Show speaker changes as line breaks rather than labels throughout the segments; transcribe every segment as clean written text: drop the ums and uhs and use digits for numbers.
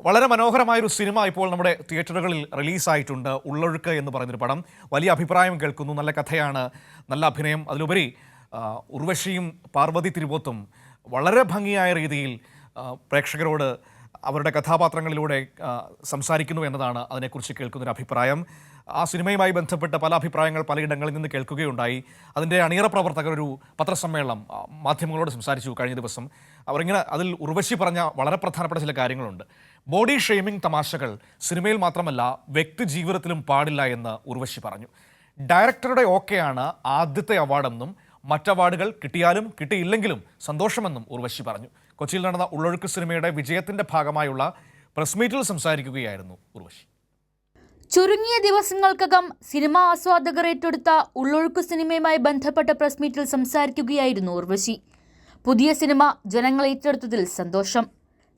വളരെ മനോഹരമായൊരു സിനിമ ഇപ്പോൾ നമ്മുടെ തിയേറ്ററുകളിൽ റിലീസായിട്ടുണ്ട്. ഉള്ളൊഴുക്ക് എന്ന് പറയുന്നൊരു പടം. വലിയ അഭിപ്രായം കേൾക്കുന്നു. നല്ല കഥയാണ്, നല്ല അഭിനയം. അതിലുപരി ഉർവശിയും പാർവതി തിരുവോത്തും വളരെ ഭംഗിയായ രീതിയിൽ പ്രേക്ഷകരോട് അവരുടെ കഥാപാത്രങ്ങളിലൂടെ സംസാരിക്കുന്നു എന്നതാണ് അതിനെക്കുറിച്ച് കേൾക്കുന്നൊരു അഭിപ്രായം. ആ സിനിമയുമായി ബന്ധപ്പെട്ട പല അഭിപ്രായങ്ങൾ പലയിടങ്ങളിൽ നിന്ന് കേൾക്കുകയുണ്ടായി. അതിൻ്റെ അണിയറ പ്രവർത്തകർ ഒരു പത്രസമ്മേളനം മാധ്യമങ്ങളോട് സംസാരിച്ചു കഴിഞ്ഞ ദിവസം. അവരിങ്ങനെ അതിൽ ഉർവശി പറഞ്ഞ വളരെ പ്രധാനപ്പെട്ട ചില കാര്യങ്ങളുണ്ട്. ബോഡി ഷെയ്മിംഗ് തമാശകൾ സിനിമയിൽ മാത്രമല്ല വ്യക്തി ജീവിതത്തിലും പാടില്ല എന്ന് ഉർവശി പറഞ്ഞു. ഡയറക്ടറുടെ ഓക്കെയാണ് ആദ്യത്തെ അവാർഡെന്നും മറ്റ് അവാർഡുകൾ കിട്ടിയാലും കിട്ടിയില്ലെങ്കിലും സന്തോഷമെന്നും ഉർവശി പറഞ്ഞു. കൊച്ചിയിൽ നടന്ന ഉള്ളൊഴുക്ക് സിനിമയുടെ വിജയത്തിന്റെ ഭാഗമായുള്ള പ്രസ് മീറ്റിൽ സംസാരിക്കുകയായിരുന്നു ഉർവശി.
ചുരുങ്ങിയ ദിവസങ്ങൾക്കകം സിനിമാ ആസ്വാദകർ ഏറ്റെടുത്ത ഉള്ളൊഴുക്ക് സിനിമയുമായി ബന്ധപ്പെട്ട പ്രസ് മീറ്റിൽ സംസാരിക്കുകയായിരുന്നു ഉർവശി. പുതിയ സിനിമ ജനങ്ങൾ ഏറ്റെടുത്തതിൽ സന്തോഷം.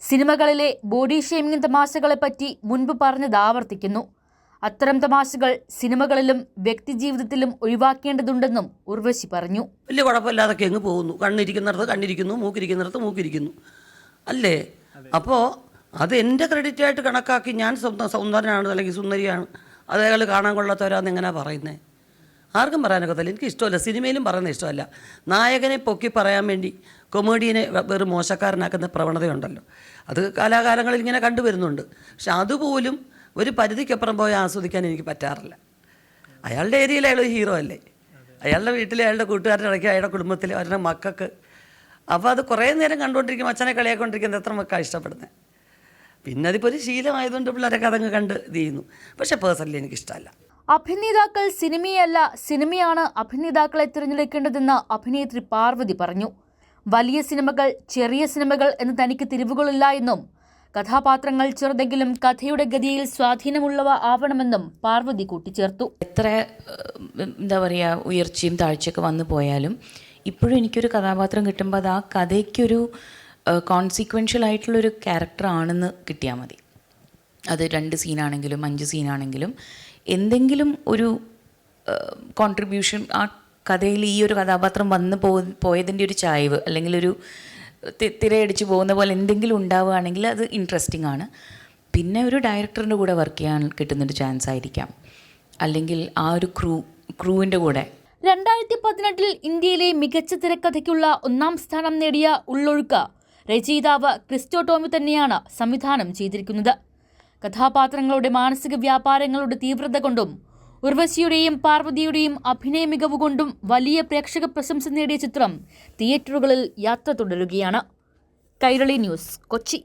സിനിമകളിലെ ബോഡി ഷെയ്മിംഗ് തമാശകളെപ്പറ്റി മുൻപ് പറഞ്ഞത് ആവർത്തിക്കുന്നു. അത്തരം തമാശകൾ സിനിമകളിലും വ്യക്തിജീവിതത്തിലും ഒഴിവാക്കേണ്ടതുണ്ടെന്നും ഉർവശി പറഞ്ഞു.
വലിയ കുഴപ്പമില്ലാതൊക്കെ അങ്ങ് പോകുന്നു. കണ്ണിരിക്കുന്നിടത്ത് കണ്ണിരിക്കുന്നു, മൂക്കിരിക്കുന്നിടത്ത് മൂക്കിരിക്കുന്നു അല്ലേ? അപ്പോൾ അത് എൻ്റെ ക്രെഡിറ്റായിട്ട് കണക്കാക്കി ഞാൻ സൗന്ദര്യനാണ് അല്ലെങ്കിൽ സുന്ദരിയാണ്, അതേകൾ കാണാൻ കൊള്ളാത്തവരാന്ന് എങ്ങനെയാണ് പറയുന്നത്? ആർക്കും പറയാനൊക്കത്തില്ല. എനിക്ക് ഇഷ്ടമല്ല, സിനിമയിലും പറയുന്നത് ഇഷ്ടമല്ല. നായകനെ പൊക്കി പറയാൻ വേണ്ടി കൊമേഡിയനെ വെറും മോശക്കാരനാക്കുന്ന പ്രവണതയുണ്ടല്ലോ, അത് കാലാകാലങ്ങളിൽ ഇങ്ങനെ കണ്ടുവരുന്നുണ്ട്. പക്ഷെ അതുപോലും ഒരു പരിധിക്കപ്പുറം പോയി ആസ്വദിക്കാൻ എനിക്ക് പറ്റാറില്ല. അയാളുടെ ഏരിയയിൽ അയാൾ ഹീറോ അല്ലേ, അയാളുടെ വീട്ടിൽ അയാളുടെ കൂട്ടുകാരുടെ ഇടയ്ക്ക് അയാളുടെ കുടുംബത്തിൽ അവരുടെ മക്കൾക്ക്. അപ്പോൾ അത് കുറേ നേരം കണ്ടുകൊണ്ടിരിക്കും, അച്ഛനെ കളിയാക്കൊണ്ടിരിക്കുന്നത് എത്ര മക്കളാണ് ഇഷ്ടപ്പെടുന്നത്. പിന്നെ അതിപ്പോൾ ഒരു ശീലമായതുകൊണ്ട് പിള്ളേരൊക്കെ അതങ്ങ് കണ്ട് ഇത് ചെയ്യുന്നു. പക്ഷേ പേഴ്സണലി എനിക്കിഷ്ടമല്ല.
അഭിനേതാക്കൾ സിനിമയല്ല, സിനിമയാണ് അഭിനേതാക്കളെ തിരഞ്ഞെടുക്കേണ്ടതെന്ന് അഭിനേത്രി പാർവതി പറഞ്ഞു. വലിയ സിനിമകൾ, ചെറിയ സിനിമകൾ എന്ന് തനിക്ക് തിരിവുകളില്ല എന്നും കഥാപാത്രങ്ങൾ ചെറുതെങ്കിലും കഥയുടെ ഗതിയിൽ സ്വാധീനമുള്ളവ ആവണമെന്നും പാർവതി കൂട്ടിച്ചേർത്തു.
എത്ര എന്താ പറയുക, ഉയർച്ചയും താഴ്ചയൊക്കെ വന്നു പോയാലും ഇപ്പോഴും എനിക്കൊരു കഥാപാത്രം കിട്ടുമ്പോൾ അത് ആ കഥയ്ക്കൊരു കോൺസിക്വൻഷ്യൽ ആയിട്ടുള്ളൊരു ക്യാരക്ടറാണെന്ന് കിട്ടിയാൽ മതി. അത് 2 സീനാണെങ്കിലും 5 സീനാണെങ്കിലും എന്തെങ്കിലും ഒരു കോൺട്രിബ്യൂഷൻ ആ കഥയിൽ ഈ ഒരു കഥാപാത്രം വന്ന് പോയതിൻ്റെ ഒരു ചായ്വ് അല്ലെങ്കിൽ ഒരു തിരയടിച്ച് പോകുന്ന പോലെ എന്തെങ്കിലും ഉണ്ടാവുകയാണെങ്കിൽ അത് ഇൻട്രസ്റ്റിംഗ് ആണ്. പിന്നെ ഒരു ഡയറക്ടറിൻ്റെ കൂടെ വർക്ക് ചെയ്യാൻ കിട്ടുന്നൊരു ചാൻസ് ആയിരിക്കാം, അല്ലെങ്കിൽ ആ ഒരു ക്രൂവിൻ്റെ കൂടെ.
2018 ഇന്ത്യയിലെ മികച്ച തിരക്കഥയ്ക്കുള്ള 1ാം സ്ഥാനം നേടിയ ഉള്ളൊഴുക്ക് രചയിതാവ് ക്രിസ്റ്റോ ടോമി തന്നെയാണ് സംവിധാനം ചെയ്തിരിക്കുന്നത്. കഥാപാത്രങ്ങളുടെ മാനസിക വ്യാപാരങ്ങളുടെ തീവ്രത കൊണ്ടും ഉർവശിയുടെയും പാർവതിയുടെയും അഭിനയ മികവുകൊണ്ടും വലിയ പ്രേക്ഷക പ്രശംസ നേടിയ ചിത്രം തിയേറ്ററുകളിൽ യാത്ര തുടരുകയാണ്. കൈരളി ന്യൂസ്, കൊച്ചി.